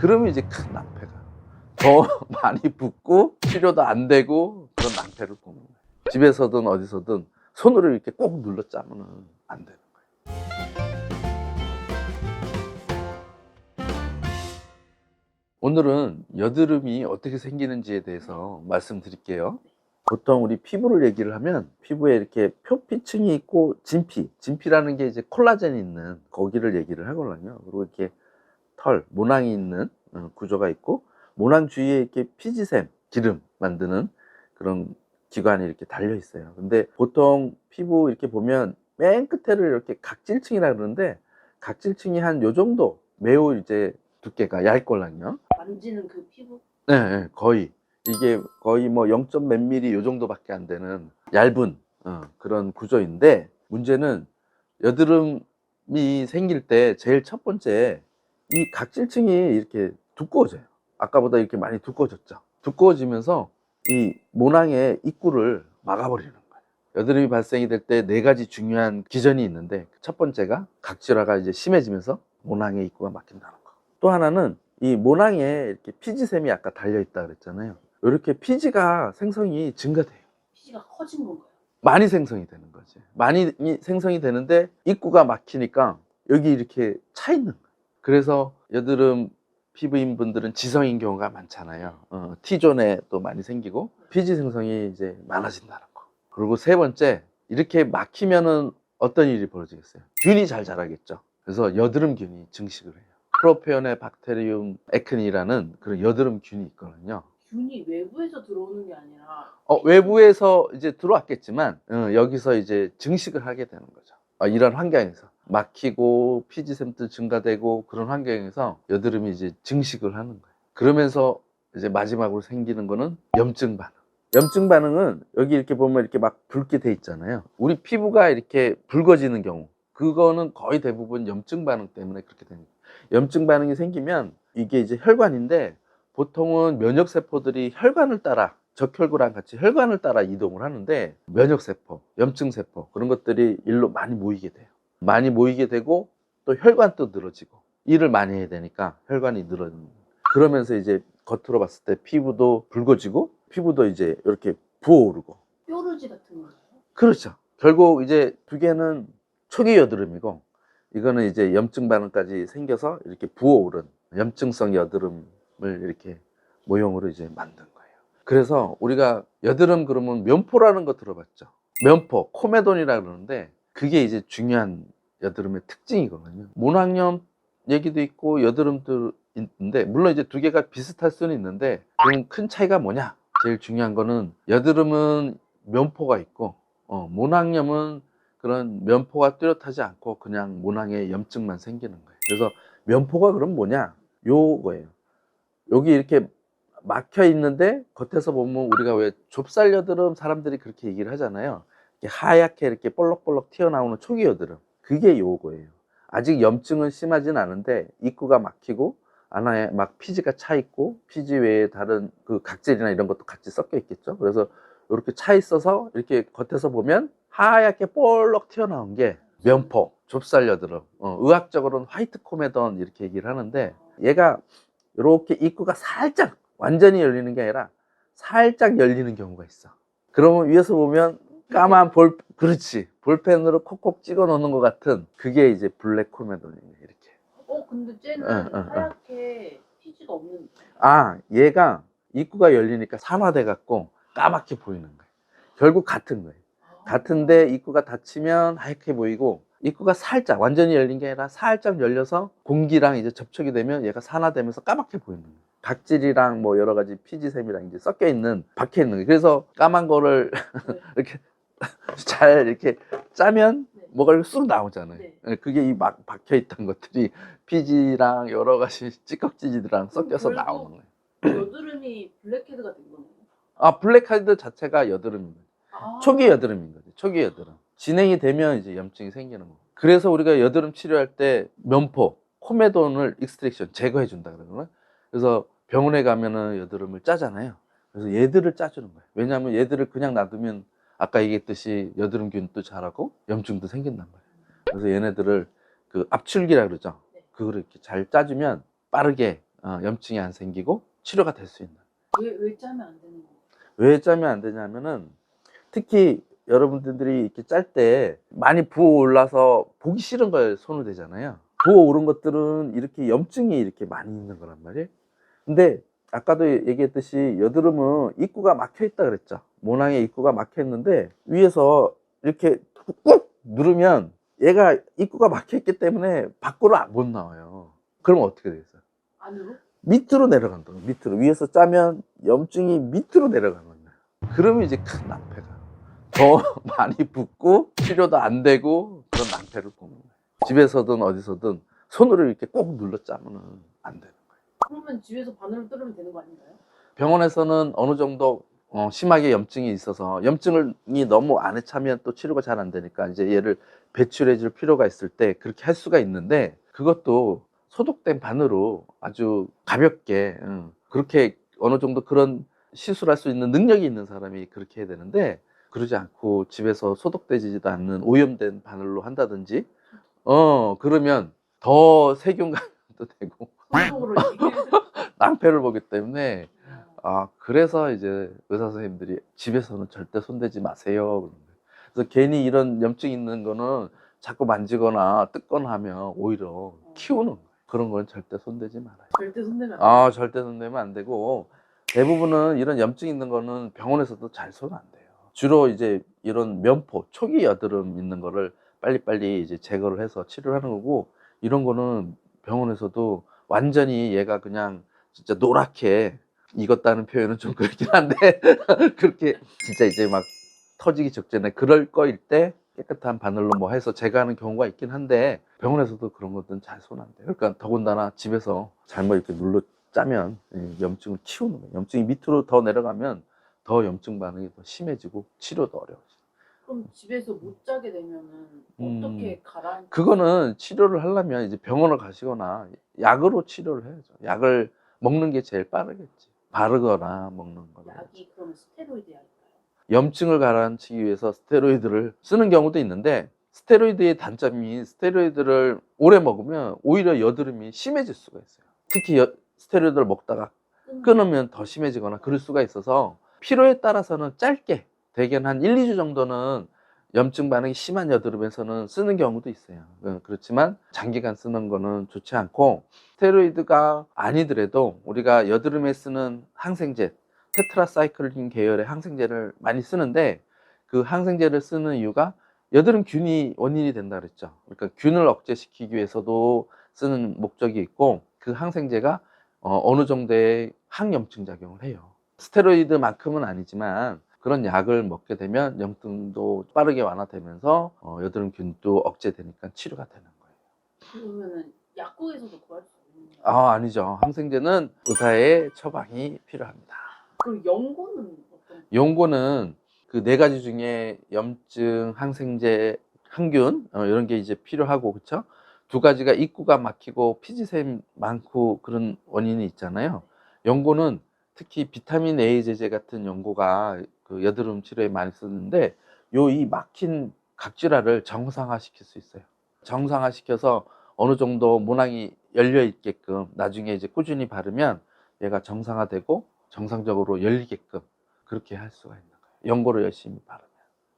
그러면 이제 큰 낭패가 더 많이 붓고 치료도 안 되고 그런 낭패를 보는 거예요. 집에서든 어디서든 손으로 이렇게 꼭 눌러 짜면 안 되는 거예요. 오늘은 여드름이 어떻게 생기는지에 대해서 말씀드릴게요. 보통 우리 피부를 얘기를 하면 피부에 이렇게 표피층이 있고 진피라는 게 이제 콜라겐이 있는 거기를 얘기를 하거든요. 그리고 이렇게 털, 모낭이 있는 구조가 있고, 모낭 주위에 이렇게 피지샘, 기름 만드는 그런 기관이 이렇게 달려 있어요. 근데 보통 피부 이렇게 보면 맨 끝에를 이렇게 각질층이라 그러는데, 각질층이 한 요 정도 매우 이제 두께가 얇거든요. 만지는 그 피부? 네, 네, 거의 이게 거의 뭐 0. 몇 미리 요 정도밖에 안 되는 얇은 그런 구조인데, 문제는 여드름이 생길 때 제일 첫 번째 이 각질층이 이렇게 두꺼워져요. 아까보다 이렇게 많이 두꺼워졌죠. 두꺼워지면서 이 모낭의 입구를 막아버리는 거예요. 여드름이 발생이 될 때 네 가지 중요한 기전이 있는데, 첫 번째가 각질화가 이제 심해지면서 모낭의 입구가 막힌다는 거. 또 하나는 이 모낭에 이렇게 피지샘이 아까 달려있다 그랬잖아요. 이렇게 피지가 생성이 증가돼요. 피지가 커진 건가요? 많이 생성이 되는 거지. 많이 생성이 되는데 입구가 막히니까 여기 이렇게 차 있는 거예요. 그래서 여드름 피부인 분들은 지성인 경우가 많잖아요. T존에 또 많이 생기고 피지 생성이 이제 많아진다는 거. 그리고 세 번째, 이렇게 막히면은 어떤 일이 벌어지겠어요? 균이 잘 자라겠죠. 그래서 여드름균이 증식을 해요. 프로페온의 박테리움 에크니라는 그런 여드름균이 있거든요. 균이 외부에서 들어오는 게 아니라 외부에서 이제 들어왔겠지만 여기서 이제 증식을 하게 되는 거죠. 이런 환경에서 막히고 피지샘도 증가되고 그런 환경에서 여드름이 이제 증식을 하는 거예요. 그러면서 이제 마지막으로 생기는 거는 염증 반응. 염증 반응은 여기 이렇게 보면 이렇게 막 붉게 돼 있잖아요. 우리 피부가 이렇게 붉어지는 경우, 그거는 거의 대부분 염증 반응 때문에 그렇게 됩니다. 염증 반응이 생기면 이게 이제 혈관인데, 보통은 면역세포들이 혈관을 따라, 적혈구랑 같이 혈관을 따라 이동을 하는데, 면역세포, 염증세포 그런 것들이 일로 많이 모이게 돼요. 많이 모이게 되고 또 혈관도 늘어지고, 일을 많이 해야 되니까 혈관이 늘어지는 거예요. 그러면서 이제 겉으로 봤을 때 피부도 붉어지고 피부도 이제 이렇게 부어오르고. 뾰루지 같은 거예요? 그렇죠. 결국 이제 두 개는 초기 여드름이고, 이거는 이제 염증 반응까지 생겨서 이렇게 부어오른 염증성 여드름을 이렇게 모형으로 이제 만든 거예요. 그래서 우리가 여드름 그러면 면포라는 거 들어봤죠? 면포, 코메돈이라 그러는데, 그게 이제 중요한 여드름의 특징이거든요. 모낭염 얘기도 있고 여드름도 있는데, 물론 이제 두 개가 비슷할 수는 있는데, 그럼 큰 차이가 뭐냐? 제일 중요한 거는 여드름은 면포가 있고, 모낭염은 그런 면포가 뚜렷하지 않고 그냥 모낭에 염증만 생기는 거예요. 그래서 면포가 그럼 뭐냐? 요거예요. 여기 이렇게 막혀 있는데 겉에서 보면 우리가 왜 좁쌀 여드름 사람들이 그렇게 얘기를 하잖아요. 이렇게 하얗게 이렇게 볼록볼록 튀어나오는 초기 여드름, 그게 요거예요. 아직 염증은 심하진 않은데 입구가 막히고 안에 막 피지가 차 있고, 피지 외에 다른 그 각질이나 이런 것도 같이 섞여 있겠죠. 그래서 이렇게 차 있어서 이렇게 겉에서 보면 하얗게 볼록 튀어나온 게 면포, 좁쌀 여드름. 의학적으로는 화이트 코메돈 이렇게 얘기를 하는데, 얘가 이렇게 입구가 살짝 완전히 열리는 게 아니라 살짝 열리는 경우가 있어. 그러면 위에서 보면 까만 그렇지, 볼펜으로 콕콕 찍어 놓는 것 같은 그게 이제 블랙 코메돈이에요. 이렇게. 근데 쟤는 하얗게 피지가 없는데. 얘가 입구가 열리니까 산화돼 갖고 까맣게 보이는 거예요. 결국 같은 거예요. 같은데 입구가 닫히면 하얗게 보이고, 입구가 살짝 완전히 열린 게 아니라 살짝 열려서 공기랑 이제 접촉이 되면 얘가 산화되면서 까맣게 보이는 거예요. 각질이랑 뭐 여러 가지 피지샘이랑 이제 섞여 있는, 박혀 있는 거예요. 그래서 까만 거를 이렇게 잘 이렇게 짜면 뭐가 쑥 나오잖아요. 네. 그게 이 막 박혀 있던 것들이 피지랑 여러 가지 찌꺼기들이랑 섞여서 결국 나오는 거예요. 여드름이 블랙헤드가 된 거네요. 블랙헤드 자체가 여드름입니다. 초기 여드름인 거죠. 초기 여드름. 진행이 되면 이제 염증이 생기는 거고. 그래서 우리가 여드름 치료할 때 면포, 코메돈을 익스트랙션, 제거해 준다 그러거든요. 그래서 병원에 가면은 여드름을 짜잖아요. 그래서 얘들을 짜주는 거예요. 왜냐하면 얘들을 그냥 놔두면 아까 얘기했듯이 여드름균도 자라고 염증도 생긴단 말이에요. 그래서 얘네들을 그 압출기라 그러죠. 그거를 이렇게 잘 짜주면 빠르게 염증이 안 생기고 치료가 될 수 있는. 왜 짜면 안 되는 거예요? 왜 짜면 안 되냐면은 특히 여러분들이 이렇게 짤 때 많이 부어 올라서 보기 싫은 거에 손을 대잖아요. 부어 오른 것들은 이렇게 염증이 이렇게 많이 있는 거란 말이에요. 근데 아까도 얘기했듯이 여드름은 입구가 막혀 있다 그랬죠. 모낭에 입구가 막혀 있는데 위에서 이렇게 꾹 누르면 얘가 입구가 막혀 있기 때문에 밖으로 못 나와요. 그럼 어떻게 되겠어요? 안으로? 밑으로 내려간다. 밑으로. 위에서 짜면 염증이 밑으로 내려가는 거예요. 그러면 이제 큰 낭패가 더 많이 붓고 치료도 안 되고 그런 낭패를 보는 거예요. 집에서든 어디서든 손으로 이렇게 꼭 눌러 짜면 안 되는 거예요. 그러면 집에서 바늘로 뚫으면 되는 거 아닌가요? 병원에서는 어느 정도 심하게 염증이 있어서 염증이 너무 안에 차면 또 치료가 잘 안 되니까 이제 얘를 배출해 줄 필요가 있을 때 그렇게 할 수가 있는데 그것도 소독된 바늘로 아주 가볍게 그렇게 어느 정도 그런 시술할 수 있는 능력이 있는 사람이 그렇게 해야 되는데 그러지 않고 집에서 소독되지도 않는 오염된 바늘로 한다든지 그러면 더 세균감도 되고 손목으로 이렇게. 낭패를 보기 때문에 그래서 이제 의사 선생님들이 집에서는 절대 손대지 마세요. 그러는 거예요. 그래서 괜히 이런 염증 있는 거는 자꾸 만지거나 뜯거나 하면 오히려 키우는 거예요. 그런 건 절대 손대지 말아요. 절대 손대면 안 돼요. 절대 손대면 안 되고 대부분은 이런 염증 있는 거는 병원에서도 잘 손 안 돼요. 주로 이제 이런 면포, 초기 여드름 있는 거를 빨리빨리 이제 제거를 해서 치료를 하는 거고 이런 거는 병원에서도 완전히 얘가 그냥 진짜 노랗게 익었다는 표현은 좀 그렇긴 한데 그렇게 진짜 이제 막 터지기 직전에 그럴 거일 때 깨끗한 바늘로 뭐 해서 제거하는 경우가 있긴 한데 병원에서도 그런 것들은 잘 손 안 돼요. 그러니까 더군다나 집에서 잘못 이렇게 눌러 짜면 염증을 키우는 거예요. 염증이 밑으로 더 내려가면 더 염증 반응이 더 심해지고 치료도 어려워져요. 그럼 집에서 못 자게 되면은 어떻게 가라앉? 그거는 치료를 하려면 이제 병원을 가시거나 약으로 치료를 해야죠. 약을 먹는 게 제일 빠르겠지. 바르거나 먹는 거는. 약이 그러면 스테로이드 약일까요? 염증을 가라앉히기 위해서 스테로이드를 쓰는 경우도 있는데 스테로이드의 단점이 스테로이드를 오래 먹으면 오히려 여드름이 심해질 수가 있어요. 특히 스테로이드를 먹다가 끊으면 더 심해지거나 그럴 수가 있어서 필요에 따라서는 짧게 대개는 한 1, 2주 정도는 염증 반응이 심한 여드름에서는 쓰는 경우도 있어요. 그렇지만 장기간 쓰는 거는 좋지 않고 스테로이드가 아니더라도 우리가 여드름에 쓰는 항생제 테트라사이클린 계열의 항생제를 많이 쓰는데 그 항생제를 쓰는 이유가 여드름균이 원인이 된다 그랬죠. 그러니까 균을 억제시키기 위해서도 쓰는 목적이 있고 그 항생제가 어느 정도의 항염증 작용을 해요. 스테로이드만큼은 아니지만 그런 약을 먹게 되면 염증도 빠르게 완화되면서 여드름균도 억제되니까 치료가 되는 거예요. 그러면은 약국에서도 구할 수 있는 거예요? 아니죠. 항생제는 의사의 처방이 필요합니다. 그럼 연고는 어떤? 연고는 그 네 가지 중에 염증, 항생제, 항균 이런 게 이제 필요하고 그렇죠? 두 가지가 입구가 막히고 피지샘 많고 그런 원인이 있잖아요. 연고는 특히 비타민 A 제제 같은 연고가 그 여드름 치료에 많이 쓰는데 이 막힌 각질화를 정상화시킬 수 있어요. 정상화시켜서 어느 정도 모낭이 열려 있게끔 나중에 이제 꾸준히 바르면 얘가 정상화되고 정상적으로 열리게끔 그렇게 할 수가 있는 거예요. 연고를 열심히 바르면.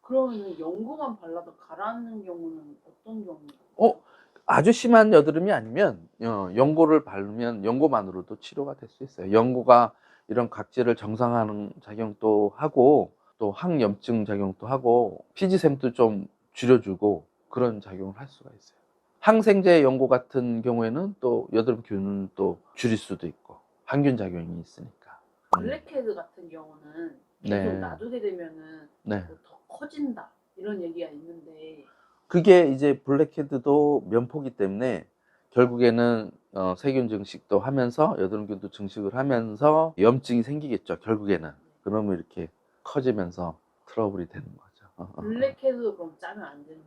그러면은 연고만 발라도 가라앉는 경우는 어떤 경우인가요? 아주 심한 여드름이 아니면 연고를 바르면 연고만으로도 치료가 될 수 있어요. 연고가 이런 각질을 정상화하는 작용도 하고 또 항염증 작용도 하고 피지샘도 좀 줄여주고 그런 작용을 할 수가 있어요. 항생제 연고 같은 경우에는 또 여드름균은 또 줄일 수도 있고 항균 작용이 있으니까. 블랙헤드 같은 경우는 계속 네. 놔두게 되면은 네. 더 커진다 이런 얘기가 있는데 그게 이제 블랙헤드도 면포기 때문에 결국에는 세균 증식도 하면서 여드름균도 증식을 하면서 염증이 생기겠죠. 결국에는 그러면 이렇게 커지면서 트러블이 되는 거죠. 블랙헤드도 그럼 짜면 안 되는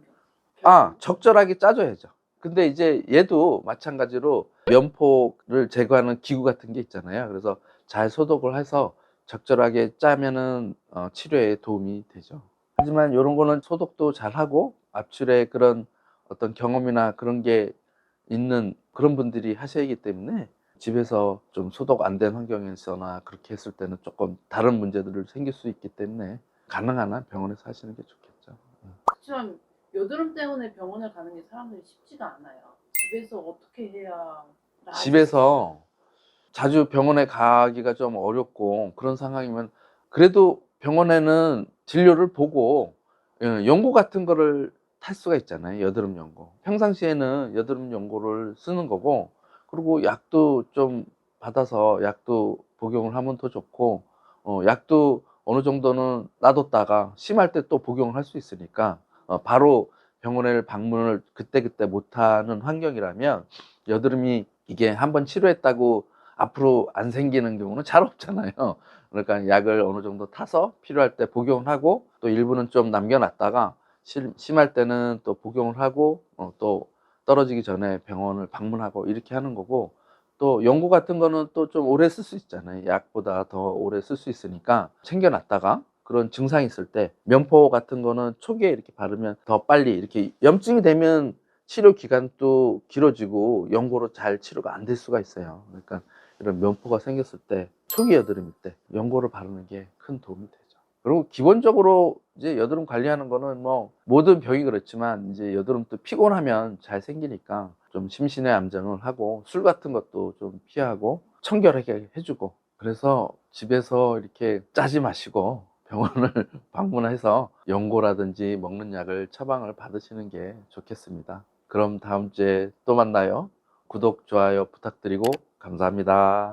거예요? 적절하게 짜줘야죠. 근데 이제 얘도 마찬가지로 면포를 제거하는 기구 같은 게 있잖아요. 그래서 잘 소독을 해서 적절하게 짜면은 치료에 도움이 되죠. 하지만 이런 거는 소독도 잘 하고 압출에 그런 어떤 경험이나 그런 게 있는 그런 분들이 하셔야 하기 때문에 집에서 좀 소독 안 된 환경에서나 그렇게 했을 때는 조금 다른 문제들을 생길 수 있기 때문에 가능한 한 병원에서 하시는 게 좋겠죠. 그렇지만 여드름 때문에 병원을 가는 게 사람들이 쉽지가 않아요. 집에서 어떻게 해야 나을 수 집에서 자주 병원에 가기가 좀 어렵고 그런 상황이면 그래도 병원에는 진료를 보고 연고 같은 거를 탈 수가 있잖아요. 여드름 연고. 평상시에는 여드름 연고를 쓰는 거고, 그리고 약도 좀 받아서 약도 복용을 하면 더 좋고, 약도 어느 정도는 놔뒀다가 심할 때 또 복용을 할 수 있으니까 바로 병원에 방문을 그때그때 못하는 환경이라면, 여드름이 이게 한번 치료했다고 앞으로 안 생기는 경우는 잘 없잖아요. 그러니까 약을 어느 정도 타서 필요할 때 복용을 하고, 또 일부는 좀 남겨놨다가 심할 때는 또 복용을 하고, 또 떨어지기 전에 병원을 방문하고 이렇게 하는 거고, 또 연고 같은 거는 또 좀 오래 쓸 수 있잖아요. 약보다 더 오래 쓸 수 있으니까 챙겨놨다가 그런 증상이 있을 때, 면포 같은 거는 초기에 이렇게 바르면 더 빨리, 이렇게 염증이 되면 치료 기간도 길어지고 연고로 잘 치료가 안 될 수가 있어요. 그러니까 이런 면포가 생겼을 때, 초기 여드름일 때 연고를 바르는 게 큰 도움이 되죠. 그리고 기본적으로 이제 여드름 관리하는 거는 뭐 모든 병이 그렇지만, 이제 여드름도 피곤하면 잘 생기니까 좀 심신의 안정을 하고, 술 같은 것도 좀 피하고 청결하게 해주고, 그래서 집에서 이렇게 짜지 마시고 병원을 방문해서 연고라든지 먹는 약을 처방을 받으시는 게 좋겠습니다. 그럼 다음 주에 또 만나요. 구독, 좋아요 부탁드리고 감사합니다.